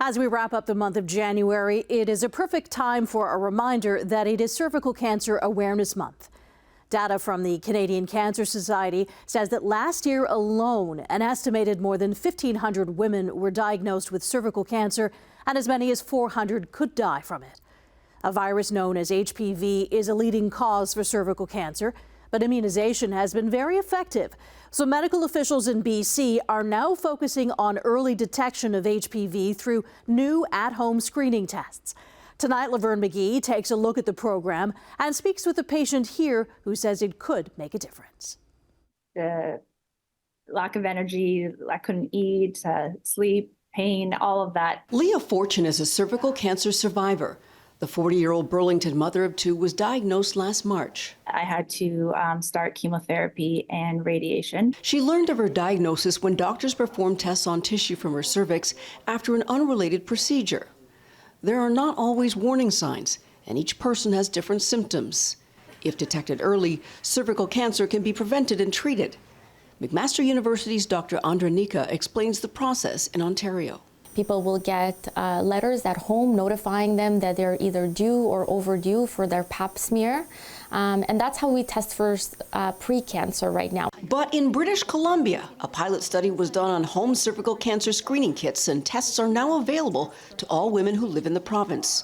As we wrap up the month of January, it is a perfect time for a reminder that it is Cervical Cancer Awareness Month. Data from the Canadian Cancer Society says that last year alone, an estimated more than 1,500 women were diagnosed with cervical cancer, and as many as 400 could die from it. A virus known as HPV is a leading cause for cervical cancer, but immunization has been very effective. So medical officials in BC are now focusing on early detection of HPV through new at-home screening tests. Tonight, Laverne McGee takes a look at the program and speaks with a patient here who says it could make a difference. The lack of energy, I couldn't eat, sleep, pain, all of that. Leea Fortune is a cervical cancer survivor. The 40-year-old Burlington mother of two was diagnosed last March. I had to start chemotherapy and radiation. She learned of her diagnosis when doctors performed tests on tissue from her cervix after an unrelated procedure. There are not always warning signs, and each person has different symptoms. If detected early, cervical cancer can be prevented and treated. McMaster University's Dr. Andrenika explains the process in Ontario. People will get letters at home notifying them that they're either due or overdue for their pap smear. And that's how we test for pre-cancer right now. But in British Columbia, a pilot study was done on home cervical cancer screening kits, and tests are now available to all women who live in the province.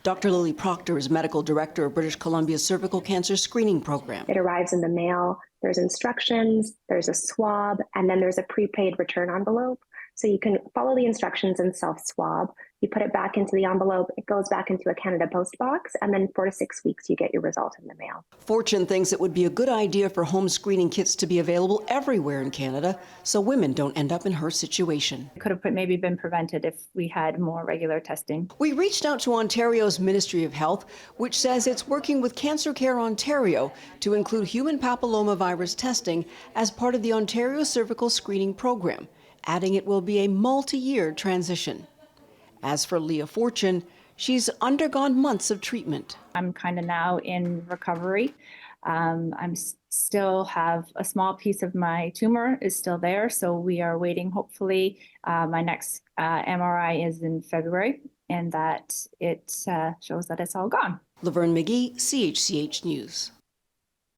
Dr. Lily Proctor is medical director of British Columbia's cervical cancer screening program. It arrives in the mail. There's instructions, there's a swab, and then there's a prepaid return envelope. So you can follow the instructions and self-swab. You put it back into the envelope, it goes back into a Canada Post box, and then 4 to 6 weeks you get your result in the mail. Fortune thinks it would be a good idea for home screening kits to be available everywhere in Canada so women don't end up in her situation. It could have maybe been prevented if we had more regular testing. We reached out to Ontario's Ministry of Health, which says it's working with Cancer Care Ontario to include human papillomavirus testing as part of the Ontario Cervical Screening Program, adding it will be a multi-year transition. As for Leea Fortune, she's undergone months of treatment. I'm kind of now in recovery. I'm still have a small piece of my tumor is still there, so we are waiting. Hopefully, my next MRI is in February, and that it shows that it's all gone. Laverne McGee, CHCH News.